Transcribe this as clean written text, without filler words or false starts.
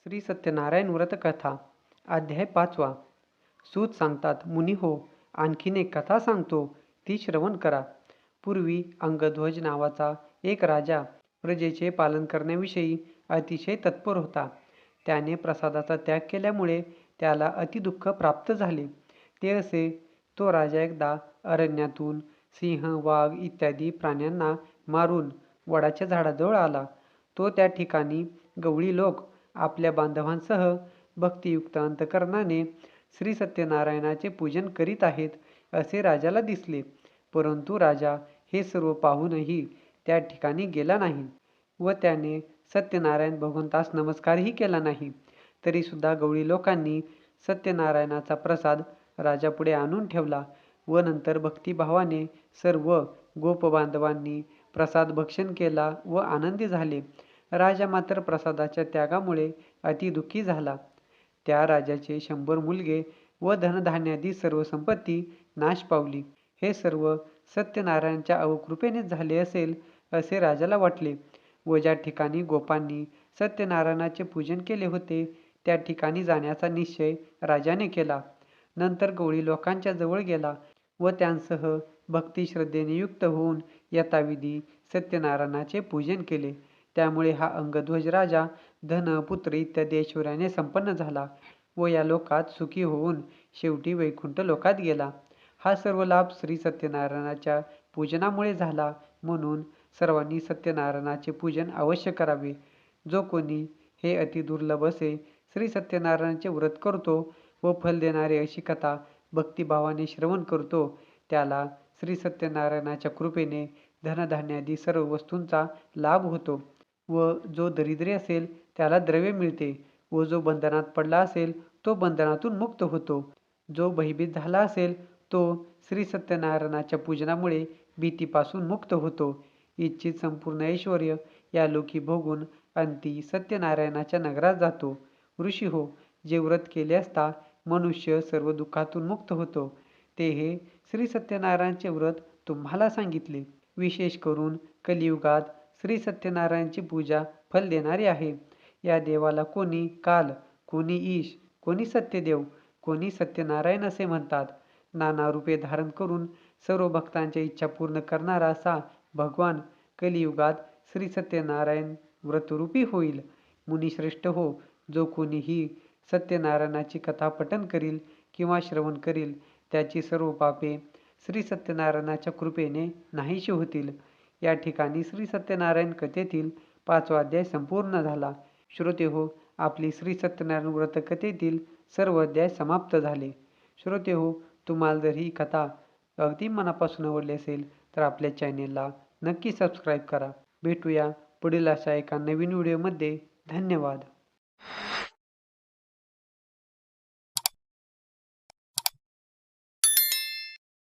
श्री सत्यनारायण व्रत कथा अध्याय 5वा. सूत सांगतात, मुनी हो, आणखीन एक कथा सांगतो, ती श्रवण करा. पूर्वी अंगध्वज नावाचा एक राजा प्रजेचे पालन करण्याविषयी अतिशय तत्पर होता. त्याने प्रसादाचा त्याग केल्यामुळे त्याला अतिदुःख प्राप्त झाले. ते असे, तो राजा एकदा अरण्यातून सिंह, वाघ इत्यादी प्राण्यांना मारून वडाच्या झाडाजवळ आला. तो त्या ठिकाणी गवळी लोक आपल्या बांधवांसह भक्तियुक्त अंतकरणाने श्री सत्यनारायणाचे पूजन करीत आहेत असे राजाला दिसले. परंतु राजा हे सर्व पाहूनही त्या ठिकाणी गेला नाही व त्याने सत्यनारायण भगवंतास नमस्कारही केला नाही. तरी सुद्धा गवळी लोकांनी सत्यनारायणाचा प्रसाद राजापुढे आणून ठेवला व नंतर भक्तिभावाने सर्व गोपबांधवांनी प्रसाद भक्षण केला व आनंदी झाले. राजा मात्र प्रसादाच्या त्यागामुळे अतिदुःखी झाला. त्या राजाचे 100 मुलगे व धनधान्यादी सर्व संपत्ती नाश पावली. हे सर्व सत्यनारायणाच्या अवकृपेनेच झाले असेल असे राजाला वाटले व ज्या ठिकाणी गोपांनी सत्यनारायणाचे पूजन केले होते त्या ठिकाणी जाण्याचा निश्चय राजाने केला. नंतर गवळी लोकांच्या जवळ गेला व त्यांसह भक्तिश्रद्धेने युक्त होऊन यथाविधी सत्यनारायणाचे पूजन केले. त्यामुळे हा अंगध्वज राजा धन, पुत्र इत्यादी ऐश्वर्याने संपन्न झाला व या लोकात सुखी होऊन शेवटी वैकुंठ लोकात गेला. हा सर्व लाभ श्री सत्यनारायणाच्या पूजनामुळे झाला. म्हणून सर्वांनी सत्यनारायणाचे पूजन अवश्य करावे. जो कोणी हे अतिदुर्लभ असे श्री सत्यनारायणाचे व्रत करतो व फल देणारी अशी कथा भक्तिभावाने श्रवण करतो, त्याला श्री सत्यनारायणाच्या कृपेने धनधान्यादी सर्व वस्तूंचा लाभ होतो व जो दरिद्री असेल त्याला द्रव्य मिळते व जो बंधनात पडला असेल तो बंधनातून मुक्त होतो. जो भयभीत झाला असेल तो श्री सत्यनारायणाच्या पूजनामुळे भीतीपासून मुक्त होतो. इच्छित संपूर्ण ऐश्वर या लोकी भोगून अंती सत्यनारायणाच्या नगरात जातो. ऋषी हो, जे व्रत केले असता मनुष्य सर्व दुःखातून मुक्त होतो, ते हे श्री सत्यनारायणाचे व्रत तुम्हाला सांगितले. विशेष करून कलियुगात श्री सत्यनारायणाची पूजा फल देणारी आहे. या देवाला कोणी काल, कोणी ईश, कोणी सत्यदेव, कोणी सत्यनारायण असे म्हणतात. नाना रूपे धारण करून सर्व भक्तांच्या इच्छा पूर्ण करणारा असा भगवान कलियुगात श्री सत्यनारायण व्रतरूपी होईल. मुनिश्रेष्ठ हो, जो कोणी ही सत्यनारायणाची कथा पठन करील किंवा श्रवण करील त्याची सर्व पापे श्री सत्यनारायणाच्या कृपेने नाहीशी होतील. या ठिकाणी श्री सत्यनारायण कथेतील 5वा अध्याय संपूर्ण झाला. श्रोते हो, आपली श्री सत्यनारायण व्रत कथेतील सर्व अध्याय समाप्त झाले. श्रोते हो, तुम्हाला जर ही कथा अगदी मनापासून आवडली असेल तर आपल्या चॅनेलला नक्की सबस्क्राईब करा. भेटूया पुढील अशा एका नवीन व्हिडिओमध्ये. धन्यवाद.